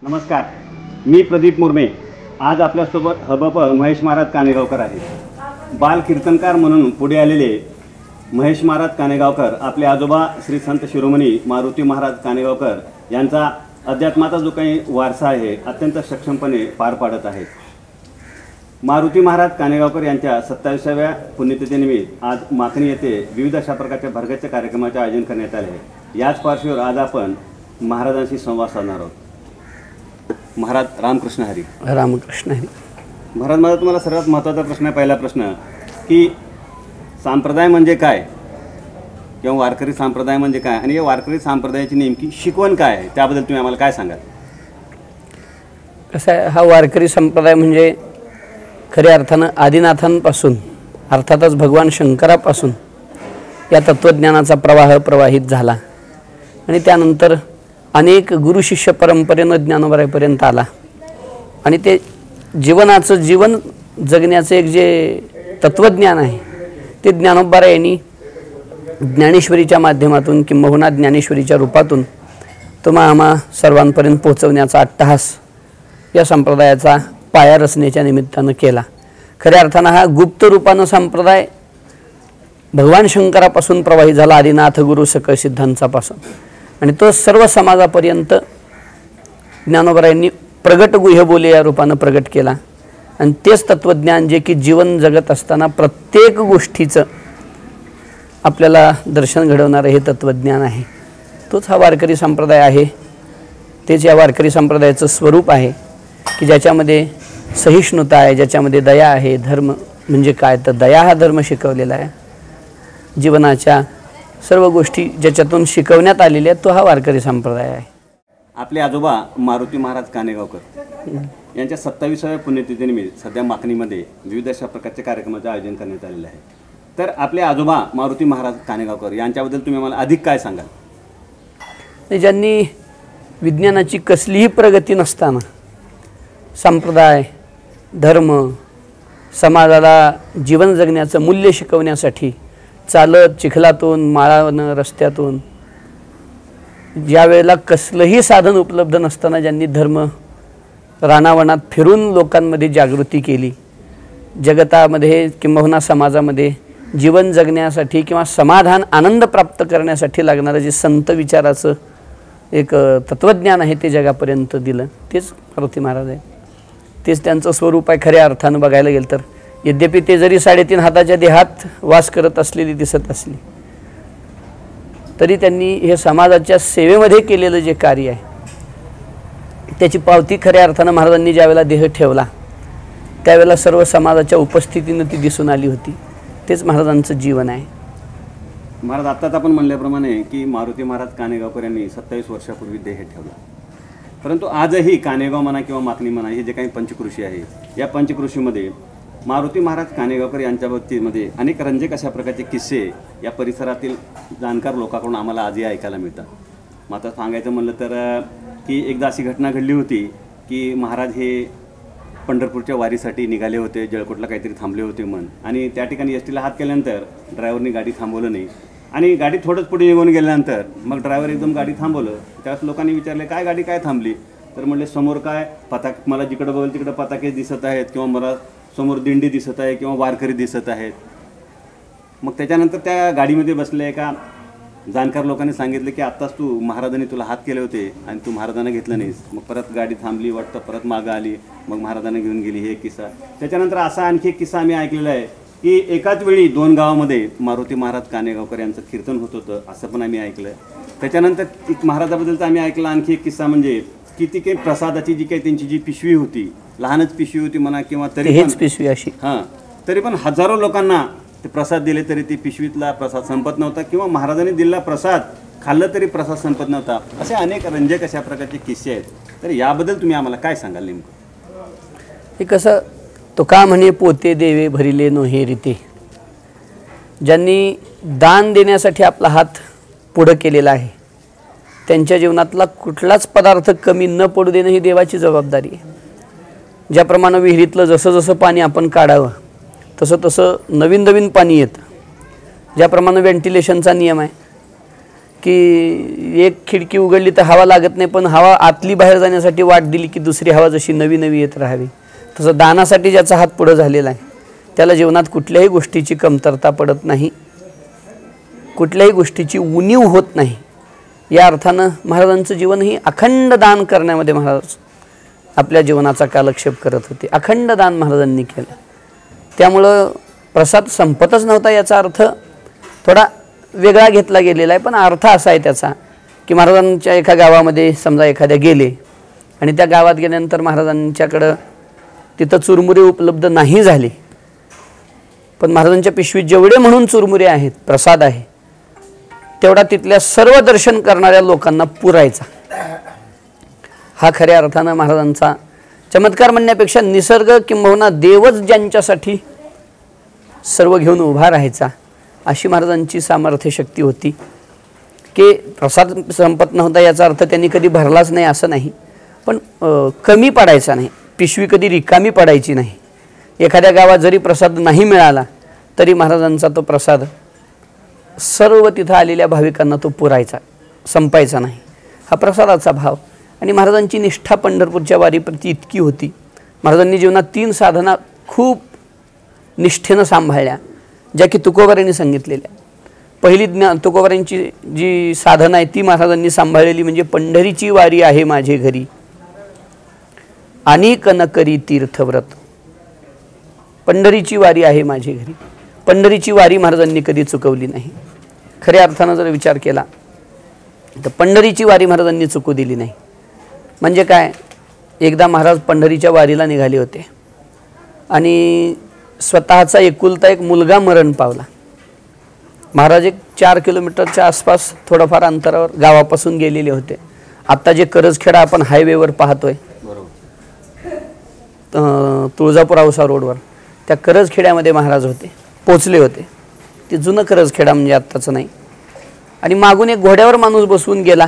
नमस्कार, मी प्रदीप मुर्मे। आज आपल्यासोबत हबप महेश महाराज कानेगावकर आहेत। बाल कीर्तनकार म्हणून पुढे आलेले महेश महाराज कानेगावकर आपले आजोबा श्री संत शिरोमणी मारुती महाराज कानेगावकर यांचा अध्यात्माचा जो काही वारसा आहे अत्यंत सक्षमपणे पार पाडत आहेत। मारुती महाराज कानेगावकर यांच्या 27व्या पुण्यतिथीनिमित्त आज माखणी येथे विविध अशा प्रकारच्या भरगच्च कार्यक्रमाचे आयोजन करण्यात आले आहे। याच पार्श्वभूमीवर आज आपण महाराजांशी संवाद साधणार आहोत। महाराज रामकृष्ण हरी। रामकृष्ण हरी। महाराज, माझा तुम्हाला सर्वात महत्त्वाचा प्रश्न आहे। पहिला प्रश्न की संप्रदाय म्हणजे काय किंवा वारकरी संप्रदाय म्हणजे काय आणि या वारकरी संप्रदायाची नेमकी शिकवण काय आहे त्याबद्दल तुम्ही आम्हाला काय सांगाल? कसं आहे, हा वारकरी संप्रदाय म्हणजे खऱ्या अर्थानं आदिनाथांपासून अर्थातच भगवान शंकरापासून या तत्त्वज्ञानाचा प्रवाह प्रवाहित झाला आणि त्यानंतर अनेक गुरु शिष्य परंपरेनं ज्ञानोबापर्यंत आला आणि ते जीवन जगण्याचं एक जे तत्त्वज्ञान आहे ते ज्ञानोबा यांनी ज्ञानेश्वरीच्या माध्यमातून किंबहुना ज्ञानेश्वरीच्या रूपातून आम्हा सर्वांपर्यंत पोहोचवण्याचा अट्टहास या संप्रदायाचा पाया रचण्याच्या निमित्तानं केला। खऱ्या अर्थानं हा गुप्त रूपानं संप्रदाय भगवान शंकरापासून प्रवाहित झाला, आदिनाथ गुरु सकळ सिद्धांतापासून, आणि तो सर्व समाजापर्यंत ज्ञानोबा यांनी प्रगट गुह्य बोले या रूपानं प्रगट केला। आणि तेच तत्त्वज्ञान जे की जीवन जगत असताना प्रत्येक गोष्टीचं आपल्याला दर्शन घडवणारं हे तत्त्वज्ञान आहे। तोच हा वारकरी संप्रदाय आहे। तेच या वारकरी संप्रदायाचं स्वरूप आहे की ज्याच्यामध्ये सहिष्णुता आहे, ज्याच्यामध्ये दया आहे। धर्म म्हणजे काय तर दया हा धर्म शिकवलेला आहे। जीवनाच्या सर्व गोष्टी ज्याच्यातून शिकवण्यात आलेल्या आहेत तो हा वारकरी संप्रदाय आहे। आपले आजोबा मारुती महाराज कानेगावकर यांच्या 27व्या पुण्यतिथीनिमित्त सध्या माखणीमध्ये विविध अशा प्रकारच्या कार्यक्रमाचे आयोजन करण्यात आलेले आहे। तर आपले आजोबा मारुती महाराज कानेगावकर यांच्याबद्दल तुम्ही मला अधिक काय सांगाल? ज्यांनी विज्ञानाची कसलीही प्रगती नसताना संप्रदाय, धर्म, समाजाला जीवन जगण्याचं मूल्य शिकवण्यासाठी चालत चिखलातून, माळानं, रस्त्यातून, ज्या वेळेला कसलंही साधन उपलब्ध नसताना ज्यांनी धर्म रानावनात फिरून लोकांमध्ये जागृती केली, जगतामध्ये किंबहुना समाजामध्ये जीवन जगण्यासाठी किंवा समाधान आनंद प्राप्त करण्यासाठी लागणारं जे संत विचाराचं एक तत्त्वज्ञान आहे ते जगापर्यंत दिलं, तेच मारुती महाराज आहे। तेच त्यांचं स्वरूप आहे खऱ्या अर्थानं बघायला गेलं तर। यद्यपि ते जरी 3.5 हाताच्या देहात वास करत असलेली दिसत असली तरी त्यांनी हे समाजाच्या सेवेमध्ये केलेलं जे कार्य आहे त्याची पावती खऱ्या अर्थानं महाराजांनी ज्यावेळेला देह ठेवला त्यावेळेला सर्व समाजाच्या उपस्थितीनं ती दिसून आली होती। तेच महाराजांचं जीवन आहे। महाराज, आत्ताच आपण म्हणल्याप्रमाणे की मारुती महाराज कानेगावकर यांनी 27 वर्षापूर्वी देह ठेवला, परंतु आजही कानेगाव म्हणा किंवा माखणी म्हणा हे जे काही पंचकृषी आहे या पंचकृषीमध्ये मारुती महाराज कानेगावकर यांच्या बाबतीमध्ये अनेक रंजक अशा प्रकारचे किस्से या परिसरातील जाणकार लोकांकडून आम्हाला आजही ऐकायला मिळतात। मात्र सांगायचं म्हणलं तर की एकदा अशी घटना घडली होती की महाराज हे पंढरपूरच्या वारीसाठी निघाले होते, जळकोटला काहीतरी थांबले होते आणि त्या ठिकाणी एसटीला हात केल्यानंतर ड्रायव्हरनी गाडी थांबवलं नाही आणि गाडी थोडंच पुढे निघून गेल्यानंतर मग ड्रायव्हर एकदम गाडी थांबवलं। त्यावेळेस लोकांनी विचारले काय गाडी काय थांबली, तर म्हणले समोर काय पताक, मला जिकडं बघेल तिकडं पताके दिसत आहेत किंवा मला समोर दिंडी दिसत आहे किंवा वारकरी दिसत आहेत। मग त्याच्यानंतर त्या गाडीमध्ये बसले एका जाणकार लोकांनी सांगितलं की आत्ताच तू महाराजांनी तुला हात केले होते आणि तू महाराजांना घेतलं नाहीस। मग परत गाडी थांबली, वाटतं परत मागं आली, मग महाराजांना घेऊन गेली। हे किस्सा त्याच्यानंतर असा आणखी एक किस्सा आम्ही ऐकलेला आहे की एकाच वेळी 2 गावामध्ये मारुती महाराज कानेगावकर यांचं कीर्तन होत होतं असं पण आम्ही ऐकलं। त्याच्यानंतर एक महाराजाबद्दलचा आम्ही ऐकला आणखी एक किस्सा म्हणजे की ती काही प्रसादाची जी काही त्यांची जी पिशवी होती, लहानच पिशवी होती म्हणा किंवा तरी पण पिशवी अशी तरी पण हजारो लोकांना ते प्रसाद दिले तरी ती पिशवीतला प्रसाद संपत नव्हता किंवा महाराजांनी दिलेला प्रसाद खाल्लं तरी प्रसाद संपत नव्हता। असे अनेक रंजक अशा प्रकारचे किस्से आहेत। तर याबद्दल तुम्ही आम्हाला काय सांगाल नेमकं? हे कसं तो का म्हणे पोते देवे भरिले नोहे रीते, ज्यांनी दान देण्यासाठी आपला हात पुढं केलेला आहे त्यांच्या जीवनातला कुठलाच पदार्थ कमी न पडू देणं ही देवाची जबाबदारी आहे। ज्याप्रमाणे विहिरीतलं जसं जसं पाणी आपण काढावं तसं तसं नवीन नवीन पाणी येतं, ज्याप्रमाणे व्हेंटिलेशनचा नियम आहे की एक खिडकी उघडली तर हवा लागत नाही, पण हवा आतली बाहेर जाण्यासाठी वाट दिली की दुसरी हवा जशी नवी नवी येत राहावी, तसं दानासाठी ज्याचा हात पुढं झालेला आहे त्याला जीवनात कुठल्याही गोष्टीची कमतरता पडत नाही, कुठल्याही गोष्टीची उणीव होत नाही. या अर्थानं महाराजांचं जीवन ही अखंड दान करण्यामध्ये महाराज आपल्या जीवनाचा कालक्षेप करत होते. अखंड दान महाराजांनी केलं. त्यामुळं प्रसाद संपतच नव्हता याचा अर्थ थोडा वेगळा घेतला गेलेला आहे, पण अर्थ असा आहे त्याचा की महाराजांच्या एका गावामध्ये समजा एखाद्या गेले आणि त्या गावात गेल्यानंतर महाराजांच्याकडं तिथं चुरमुरे उपलब्ध नाही झाले, पण महाराजांच्या पिशवीत जेवढे म्हणून चुरमुरे आहेत, प्रसाद आहे, तेवढा तिथल्या सर्व दर्शन करणाऱ्या लोकांना पुरायचा. हा खऱ्या अर्थानं महाराजांचा चमत्कार म्हणण्यापेक्षा निसर्ग किंबहुना देवच ज्यांच्यासाठी सर्व घेऊन उभा राहायचा अशी महाराजांची सामर्थ्य शक्ती होती. की प्रसाद संपत नव्हता याचा अर्थ त्यांनी कधी भरलाच नाही असं नाही, पण कमी पडायचा नाही, पिशवी कधी रिकामी पडायची नाही. एखाद्या गावात जरी प्रसाद नाही मिळाला तरी महाराजांचा तो प्रसाद सर्व तिथं आलेल्या भाविकांना तो पुरायचा, संपायचा नाही. हा प्रसादाचा भाव. आणि महाराजांची निष्ठा पंढरपूरच्या वारीप्रती इतकी होती. महाराजांनी जीवनात 3 साधना खूप निष्ठेनं सांभाळल्या, ज्या की तुकोबारांनी सांगितलेल्या. पहिली तुकोबारांची जी साधना आहे ती महाराजांनी सांभाळलेली म्हणजे पंढरीची वारी आहे माझे घरी, अनेक न करी तीर्थव्रत. पंढरीची वारी आहे माझे घरी. पंढरीची वारी महाराजांनी कधी चुकवली नाही. खऱ्या अर्थानं जर विचार केला तर पंढरीची वारी महाराजांनी चुकू दिली नाही. म्हणजे काय, एकदा महाराज पंढरीच्या वारीला निघाले होते आणि स्वतःचा एकुलता एक मुलगा मरण पावला. महाराज एक 4 किलोमीटरच्या आसपास थोडंफार अंतरावर गावापासून गेलेले होते. आत्ता जे करजखेडा आपण हायवेवर पाहतोय, तुळजापूर औसा रोडवर, त्या करजखेड्यामध्ये महाराज होते, पोचले होते. ते जुनं करजखेडा म्हणजे आत्ताचं नाही. आणि मागून एक घोड्यावर माणूस बसवून गेला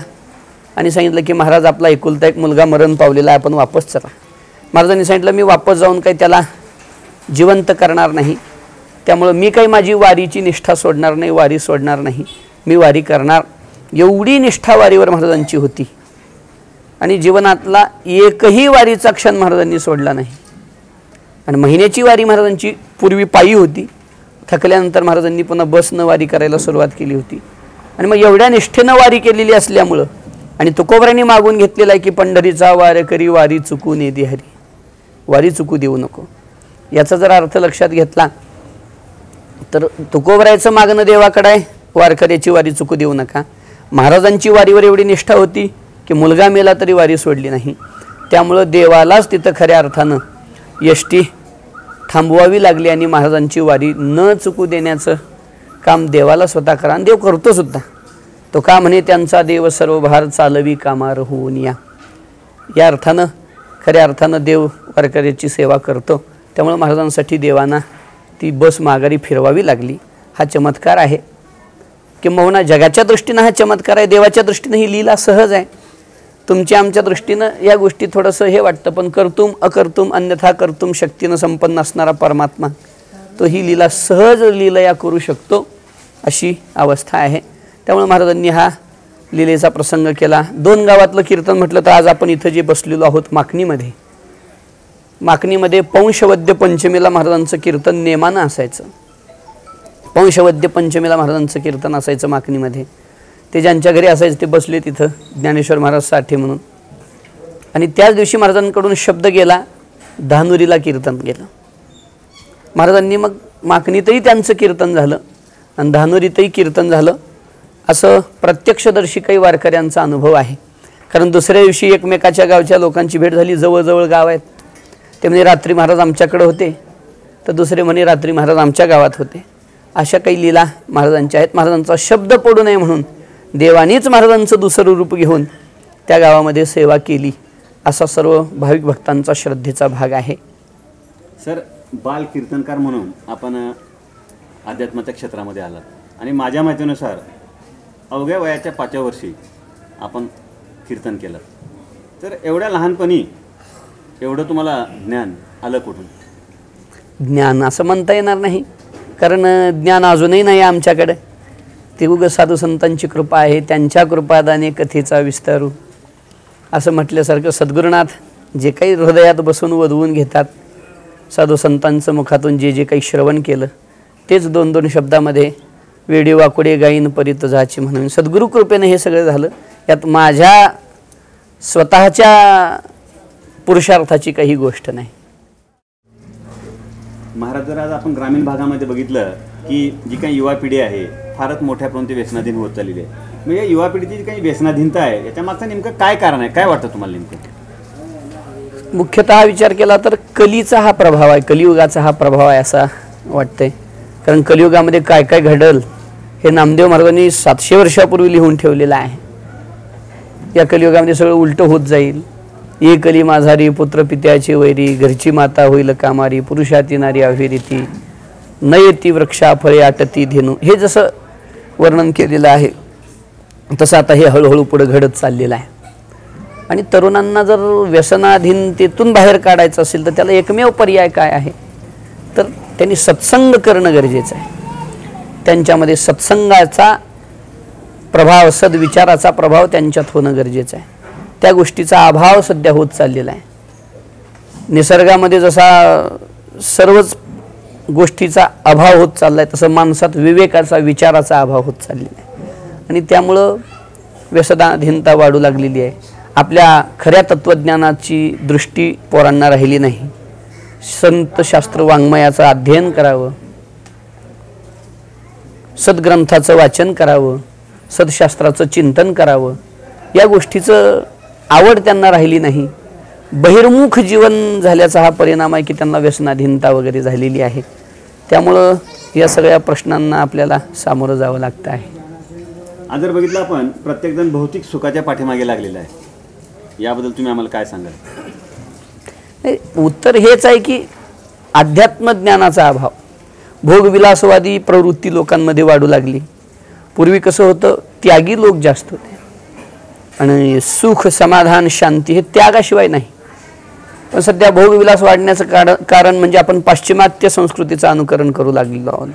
आणि सांगितलं की महाराज आपला एकुलता एक मुलगा मरण पावलेला आहे, आपण वापस चला. महाराजांनी सांगितलं मी वापस जाऊन काही त्याला जिवंत करणार नाही, त्यामुळं मी काही माझी वारीची निष्ठा सोडणार नाही, वारी सोडणार नाही, मी वारी करणार. एवढी निष्ठा वारीवर महाराजांची होती. आणि जीवनातला एकही वारीचा क्षण महाराजांनी सोडला नाही. आणि महिन्याची वारी महाराजांची पूर्वी पायी होती, थकल्यानंतर महाराजांनी पुन्हा बसनं वारी करायला सुरुवात केली होती. आणि मग एवढ्या निष्ठेनं वारी केलेली असल्यामुळं आणि तुकोबारांनी मागून घेतलेला आहे की पंढरीचा वार करी वारी चुकू ने दे हरी, वारी चुकू देऊ नको. याचा जर अर्थ लक्षात घेतला तर तुकोबारायचं मागणं देवाकडे आहे, वारकऱ्याची वारी चुकू देऊ नका. महाराजांची वारीवर एवढी निष्ठा होती की मुलगा मेला तरी वारी सोडली नाही. त्यामुळं देवालाच तिथं खऱ्या अर्थानं यष्टी थांबवावी लागली आणि महाराजांची वारी न चुकू देण्याचं काम देवाला स्वतः करा. आणि देव करतो सुद्धा. तो का म्हणे त्यांचा देव सर्व भार चालवी कामार होऊन या. या अर्थानं खऱ्या अर्थानं देव वारकऱ्याची सेवा करतो. त्यामुळे महाराजांसाठी देवांना ती बस माघारी फिरवावी लागली. हा चमत्कार आहे. किंबहुना जगाच्या दृष्टीनं हा चमत्कार आहे, देवाच्या दृष्टीनं ही लीला सहज आहे. तुमच्या आमच्या दृष्टीनं या गोष्टी थोडंसं हे वाटतं, पण कर्तुम अकर्तुम अन्यथा कर्तुम शक्तीनं संपन्न असणारा परमात्मा तो ही लीला सहज लीलया करू शकतो, अशी अवस्था आहे. त्यामुळे महाराजांनी हा लीलेचा प्रसंग केला. 2 गावातलं कीर्तन म्हटलं तर आज आपण इथं जे बसलेलो आहोत माकणीमध्ये पौंशवद्य पंचमीला महाराजांचं कीर्तन नेमानं असायचं. पौंशवद्य पंचमीला महाराजांचं कीर्तन असायचं माकणीमध्ये. ते ज्यांच्या घरी असायचं ते बसले तिथं, ज्ञानेश्वर महाराज साठे म्हणून. आणि त्याच दिवशी महाराजांकडून शब्द गेला, धानुरीला कीर्तन गेलं. महाराजांनी मग माकणीतही त्यांचं कीर्तन झालं आणि धानुरीतही कीर्तन झालं. असं प्रत्यक्षदर्शी काही वारकऱ्यांचा अनुभव आहे. कारण दुसऱ्या दिवशी एकमेकाच्या गावच्या लोकांची भेट झाली. जवळजवळ गाव आहेत. ते म्हणे रात्री महाराज आमच्याकडे होते, तर दुसरे म्हणे रात्री महाराज आमच्या गावात होते. अशा काही लीला महाराजांच्या आहेत. महाराजांचा शब्द पडू नये म्हणून देवानीच महाराजांचं दुसरं रूप घेऊन त्या गावामध्ये सेवा केली, असा सर्व भाविक भक्तांचा श्रद्धेचा भाग आहे. सर, बाल कीर्तनकार म्हणून आपण अध्यात्माच्या क्षेत्रामध्ये आलात आणि माझ्या माहितीनुसार अवघ्या वयाच्या 5व्या वर्षी आपण कीर्तन केलं. तर एवढ्या लहानपणी एवढं तुम्हाला ज्ञान आलं कुठून? ज्ञान असं म्हणता येणार नाही, कारण ज्ञान अजूनही नाही आमच्याकडे. ती उग साधू संतांची कृपा आहे, त्यांच्या कृपादाने कथेचा विस्तारू असं म्हटल्यासारखं सद्गुरुनाथ जे काही हृदयात बसून वधवून घेतात, साधू संतांचं मुखातून जे जे काही श्रवण केलं तेच 2-2 शब्दामध्ये वेडी वाकुडे गाईन परी तुझाची म्हणून सद्गुरु कृपेने हे सगळं झालं. यात माझ्या स्वतःच्या पुरुषार्थाची काही गोष्ट नाही. महाराज, जर आज आपण ग्रामीण भागामध्ये बघितलं की जी काही युवा पिढी आहे फारच मोठ्या प्रमाणात व्यसनाधीन होत चाललेली आहे. मग या युवा पिढीची जी काही व्यसनाधीनता आहे याच्या मागचं नेमकं काय कारण आहे, काय वाटतं तुम्हाला नेमकं? मुख्यतः विचार केला तर कलीचा हा प्रभाव आहे, कलियुगाचा हा प्रभाव आहे असं वाटतंय. कारण कलियुगामध्ये काय काय घडल हे नामदेव महाराजांनी 700 वर्षापूर्वी लिहून ठेवलेलं आहे. या कलियुगामध्ये सगळं उलटं होत जाईल. ये कली माझारी पुत्र पित्याची वैरी, घरची माता होईल कामारी, पुरुषाती नारी अविरीती, नयती वृक्षा फळे आटती धेनू, हे जसं वर्णन केलेलं आहे तसं आता हे हळूहळू पुढे घडत चाललेलं आहे. आणि तरुणांना जर व्यसनाधीनतेतून बाहेर काढायचं असेल तर त्याला एकमेव पर्याय काय आहे, तर त्यांनी सत्संग करणं गरजेचं आहे. त्यांच्यामध्ये सत्संगाचा प्रभाव, सद्विचाराचा प्रभाव त्यांच्यात होणं गरजेचं आहे. त्या गोष्टीचा अभाव सध्या होत चाललेला आहे. निसर्गामध्ये जसा सर्वच गोष्टीचा अभाव होत चालला आहे तसं माणसात विवेकाचा, विचाराचा अभाव होत चाललेला आहे. आणि त्यामुळं व्यसनाधीनता वाढू लागलेली आहे. आपल्या खऱ्या तत्त्वज्ञानाची दृष्टी पोरांना राहिली नाही. संत शास्त्र वाङ्मयाचं अध्ययन करावं, सद्ग्रंथाचं वाचन करावं, सदशास्त्राचं चिंतन करावं, या गोष्टीचं आवड त्यांना राहिली नाही. बहिर्मुख जीवन झाल्याचा हा परिणाम आहे की त्यांना व्यसनाधीनता वगैरे झालेली आहे. त्यामुळं या सगळ्या प्रश्नांना आपल्याला सामोरं जावं लागतं आहे. आज जर बघितलं आपण, प्रत्येकजण भौतिक सुखाच्या पाठीमागे लागलेला आहे. याबद्दल तुम्ही आम्हाला काय सांगाल? नाही, उत्तर हेच आहे की अध्यात्म ज्ञानाचा अभाव, भोगविलासवादी प्रवृत्ती लोकांमध्ये वाढू लागली. पूर्वी कसं होतं, त्यागी लोक जास्त होते आणि सुख, समाधान, शांती हे त्यागाशिवाय नाही. पण सध्या भोगविलास वाढण्याचं कारण म्हणजे आपण पाश्चिमात्य संस्कृतीचं अनुकरण करू लागलेलो आहोत.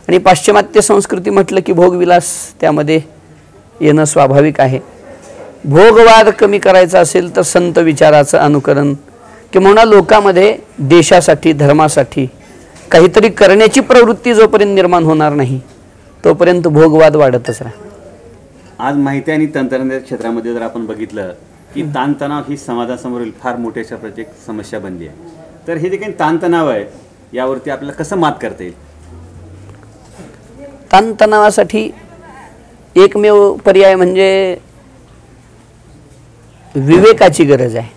आणि पाश्चिमात्य संस्कृती म्हटलं की भोगविलास त्यामध्ये येणं स्वाभाविक आहे. भोगवाद कमी करायचा असेल तर संत विचाराचं अनुकरण किंवा लोकांमध्ये देशासाठी, धर्मासाठी काहीतरी करण्याची प्रवृत्ती जोपर्यंत निर्माण होणार नाही तोपर्यंत भोगवाद वाढतच राहणार. आज माहिती आणि तंत्रज्ञानाच्या क्षेत्रामध्ये जर आपण बघितलं की ताणतणाव ही समाजासमोरील फार मोठी अशा प्रत्येक समस्या बनली आहे. तर हे जे काही ताणतणाव आहे यावरती आपल्याला कसं मात करता येईल? ताणतणावासाठी एकमेव पर्याय म्हणजे विवेकाची गरज आहे.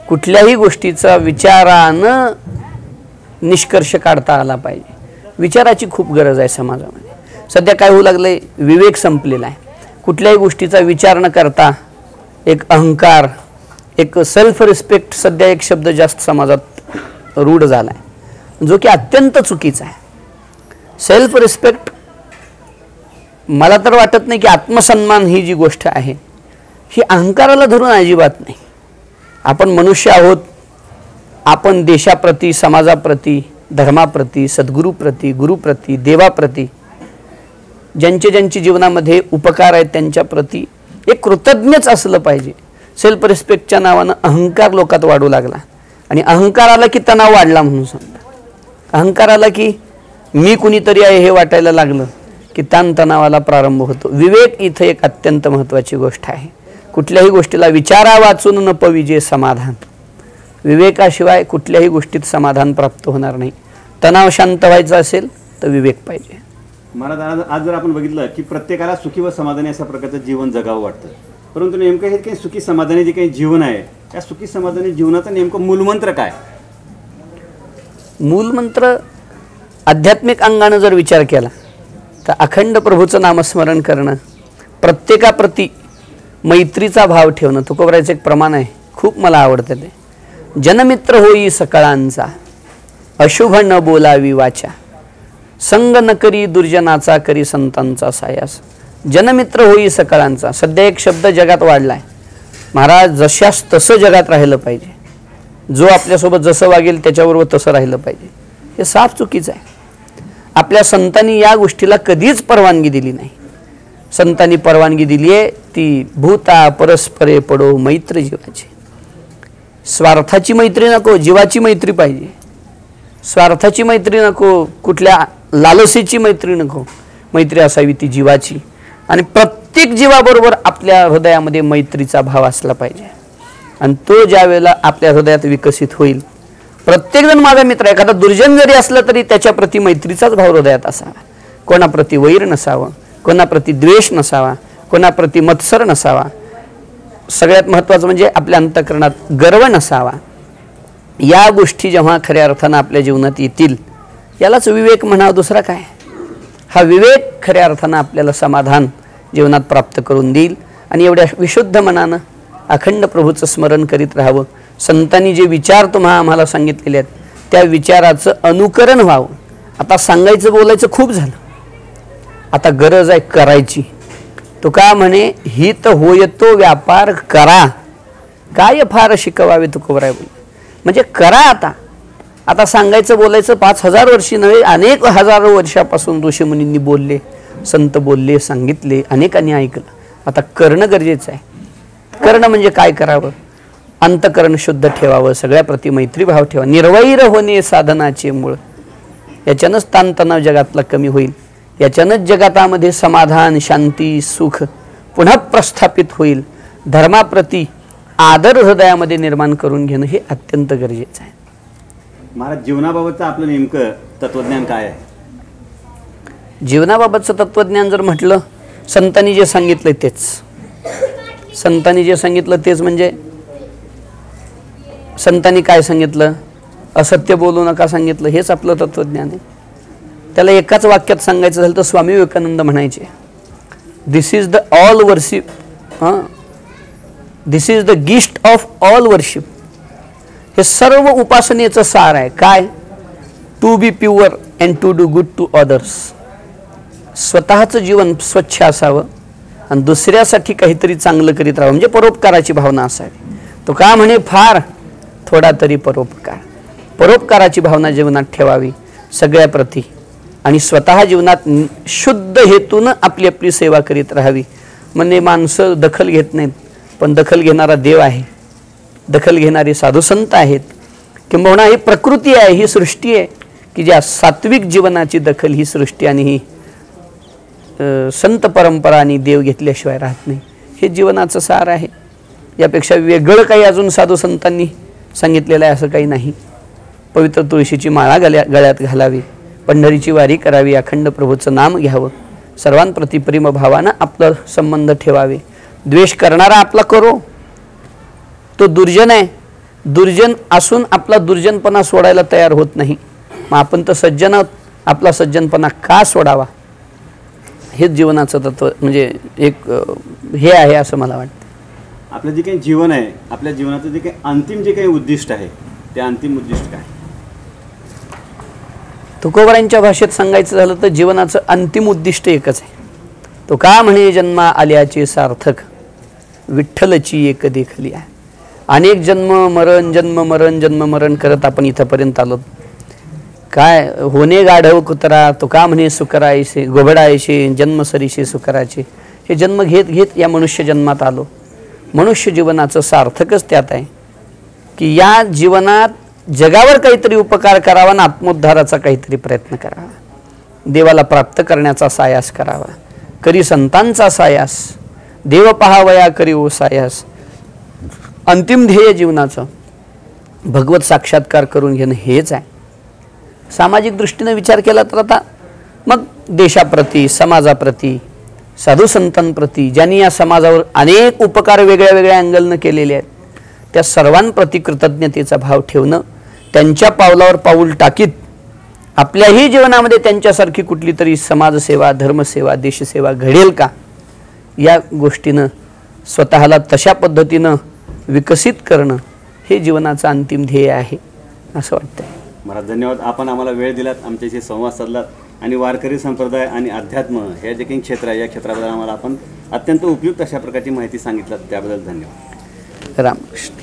कुठल्याही गोष्टीचा विचारानं निष्कर्ष काढता आला पाहिजे. विचाराची खूप गरज आहे समाजामध्ये. सध्या काय होऊ लागलंय, विवेक संपलेला आहे. कुठल्याही गोष्टीचा विचार न करता एक अहंकार, एक सेल्फ रिस्पेक्ट सध्या एक शब्द जास्त समाजात रूढ झाला आहे, जो की अत्यंत चुकीचा आहे. सेल्फ रिस्पेक्ट, मला तर वाटत नाही की आत्मसन्मान ही जी गोष्ट आहे ही अहंकाराला धरून अजिबात नाही. आपण मनुष्य आहोत. आपण देशाप्रती, समाजाप्रती, धर्माप्रती, सद्गुरूप्रती, गुरुप्रती, देवाप्रती, ज्यांचे ज्यांच्या जीवनामध्ये उपकार आहेत त्यांच्याप्रती एक कृतज्ञच असलं पाहिजे. सेल्फ रिस्पेक्टच्या नावानं अहंकार लोकात वाढू लागला आणि अहंकाराला की तणाव वाढला म्हणून समजा. अहंकाराला की मी कुणीतरी आहे हे वाटायला लागलं की ताणतणावाला प्रारंभ होतो. विवेक इथं एक अत्यंत महत्त्वाची गोष्ट आहे. कुठल्याही गोष्टीला विचारा वाचून न पविजे समाधान. विवेकाशिवाय कुठल्याही गोष्टीत समाधान प्राप्त होणार नाही. तणाव शांत व्हायचा असेल तर विवेक पाहिजे. महाराज, आज जर आपण बघितलं की प्रत्येकाला सुखी व समाधानी अशा प्रकारचं जीवन जगावं वाटतं, परंतु नेमकं हे काही सुखी समाधानी जे काही जीवन आहे त्या सुखी समाधानी जीवनाचं नेमकं मूलमंत्र काय? मूलमंत्र आध्यात्मिक अंगानं जर विचार केला तर अखंड प्रभूचं नामस्मरण करणं, प्रत्येकाप्रती मैत्रीचा भाव ठेवणं. तुकोबरायचं एक प्रमाण आहे, खूप मला आवडतं ते. जनमित्र होई सकळांचा, अशुभ न बोलावी वाचा, संग न करी दुर्जनाचा, करी संतांचा सायास. जनमित्र होई सकळांचा, सध्या एक शब्द जगात वाढला आहे. महाराज, जशास तसं जगात राहिलं पाहिजे. जो आपल्यासोबत जसं वागेल त्याच्याबरोबर तसं राहिलं पाहिजे. हे साफ चुकीचं आहे. आपल्या संतांनी या गोष्टीला कधीच परवानगी दिली नाही. संतांनी परवानगी दिली आहे ती भूता परस्परे पडो मैत्र जीवाची. स्वार्थाची मैत्री नको, जीवाची मैत्री पाहिजे. स्वार्थाची मैत्री नको, कुठल्या लालसेची मैत्री नको, मैत्री असावी ती जीवाची. आणि प्रत्येक जीवाबरोबर आपल्या हृदयामध्ये मैत्रीचा भाव असला पाहिजे. आणि तो ज्या वेळेला आपल्या हृदयात विकसित होईल, प्रत्येकजण माझा मित्र, एखादा दुर्जन जरी असला तरी त्याच्याप्रती मैत्रीचाच भाव हृदयात असावा. कोणाप्रती वैर नसावं, कोणाप्रती द्वेष नसावा, कोणाप्रती मत्सर नसावा. सगळ्यात महत्त्वाचं म्हणजे आपल्या अंतःकरणात गर्व नसावा. या गोष्टी जेव्हा खऱ्या अर्थानं आपल्या जीवनात येतील, यालाच विवेक म्हणावं, दुसरा काय. हा विवेक खऱ्या अर्थानं आपल्याला समाधान जीवनात प्राप्त करून देईल. आणि एवढ्या विशुद्ध मनानं अखंड प्रभूचं स्मरण करीत राहावं. संतांनी जे विचार आम्हाला सांगितलेले आहेत त्या विचाराचं अनुकरण व्हावं. आता सांगायचं बोलायचं खूप झालं, आता गरज आहे करायची. तो का म्हणे हित होयतो व्यापार करा, काय फार शिकवावे तुकोबराय बोल. म्हणजे करा. आता सांगायचं बोलायचं 5000 वर्षी नव्हे, अनेक हजारो वर्षापासून ऋषीमुनींनी बोलले, संत बोलले, सांगितले, अनेकांनी ऐकलं. आता करणं गरजेचं आहे. करणं म्हणजे काय करावं, अंतकरण शुद्ध ठेवावं, सगळ्याप्रती मैत्रीभाव ठेवा. निर्वैर होणे साधनाचे मूळ. याच्यानंच ताणतणाव जगातला कमी होईल. याच्यानंच जगातामध्ये समाधान, शांती, सुख पुन्हा प्रस्थापित होईल. धर्माप्रती आदर हृदयामध्ये निर्माण करून घेणं हे अत्यंत गरजेचं आहे. महाराज, जीवनाबाबतचं आपलं नेमकं तत्वज्ञान काय आहे? जीवनाबाबतचं तत्वज्ञान जर म्हटलं, संतांनी जे सांगितलं तेच. संतांनी जे सांगितलं तेच म्हणजे संतांनी काय सांगितलं, असत्य बोलू नका सांगितलं, हेच आपलं तत्वज्ञान आहे. त्याला एकाच वाक्यात सांगायचं झालं तर स्वामी विवेकानंद म्हणायचे, this is the all worship, this is the gift of all worship. हे सर्व उपासनेचं सार आहे. काय? To be pure and to do good to others. स्वतःचं जीवन स्वच्छ असावं आणि दुसऱ्यासाठी काहीतरी चांगलं करीत राहावं, म्हणजे परोपकाराची भावना असावी. तो का म्हणे फार थोडा तरी परोपकार. परोपकाराची भावना जीवनात ठेवावी सगळ्याप्रती. आणि स्वतः जीवनात शुद्ध हेतूनं आपली आपली सेवा करीत राहावी. म्हणजे माणसं दखल घेत नाहीत, पण दखल घेणारा देव आहे, दखल घेणारे साधुसंत आहेत. किंबहुना ही प्रकृती आहे, ही सृष्टी आहे की ज्या सात्विक जीवनाची दखल ही सृष्टी आणि ही संत परंपरा आणि देव घेतल्याशिवाय राहत नाही. हे जीवनाचं सार आहे. यापेक्षा वेगळं काही अजून साधुसंतांनी सांगितलेलं आहे असं काही नाही. पवित्र तुळशीची माळा गळ्यात घालावी, पंढरीची वारी करावी, अखंड प्रभूचं नाम घ्यावं, सर्वांप्रती प्रेम भावानं आपलं संबंध ठेवावे. द्वेष करणारा आपला करो, तो दुर्जन आहे. दुर्जन असून आपला दुर्जनपणा सोडायला तयार होत नाही. मग आपण तर सज्जन आहोत, आपला सज्जनपणा का सोडावा. हेच जीवनाचं तत्व म्हणजे एक हे आहे असं मला वाटतं. आपलं जे काही जीवन आहे, आपल्या जीवनाचं जे काही अंतिम जे काही उद्दिष्ट आहे, ते अंतिम उद्दिष्ट काय? तुकोबरांच्या भाषेत सांगायचं झालं तर जीवनाचं अंतिम उद्दिष्ट एकच आहे. तो का म्हणे जन्मा आल्याचे सार्थक, विठ्ठलची एक देखली आहे. अनेक जन्म मरण, जन्म मरण, जन्म मरण करत आपण इथंपर्यंत आलो. काय होणे गाढव कुत्रा, तो का म्हणे सुकरायचे गोबडायचे, जन्मसरीचे सुकराचे. हे जन्म घेत घेत या मनुष्य जन्मात आलो. मनुष्य जीवनाचं सार्थकच त्यात आहे की या जीवनात जगावर काहीतरी उपकार करावा आणि आत्मोद्धाराचा काहीतरी प्रयत्न करावा, देवाला प्राप्त करण्याचा सायास करावा, करी संतांचा सायास, देव पहावया करी ओ सायास. अंतिम ध्येय जीवनाचं भगवत साक्षात्कार करून घेणं हेच आहे. सामाजिक दृष्टीने विचार केला तर आता मग देशाप्रती, समाजाप्रती, साधू संतांप्रती, ज्यांनी या समाजावर अनेक उपकार वेगळ्या वेगळ्या अँगलनं केलेले आहेत, त्या सर्वांप्रती कृतज्ञतेचा भाव ठेवणं, त्यांच्या पावलावर पाऊल टाकीत आपल्याही जीवनामध्ये त्यांच्यासारखी कुठली तरी समाजसेवा, धर्मसेवा, देशसेवा घडेल का, या गोष्टीनं स्वतःला तशा पद्धतीनं विकसित करणं हे जीवनाचं अंतिम ध्येय आहे असं वाटतं. महाराज, धन्यवाद. आपण आम्हाला वेळ दिलात, आमच्याशी संवाद साधलात आणि वारकरी संप्रदाय आणि अध्यात्म हे जे काही क्षेत्र आहे, या क्षेत्राबद्दल आम्हाला आपण अत्यंत उपयुक्त अशा प्रकारची माहिती सांगितलात, त्याबद्दल धन्यवाद. रामकृष्ण.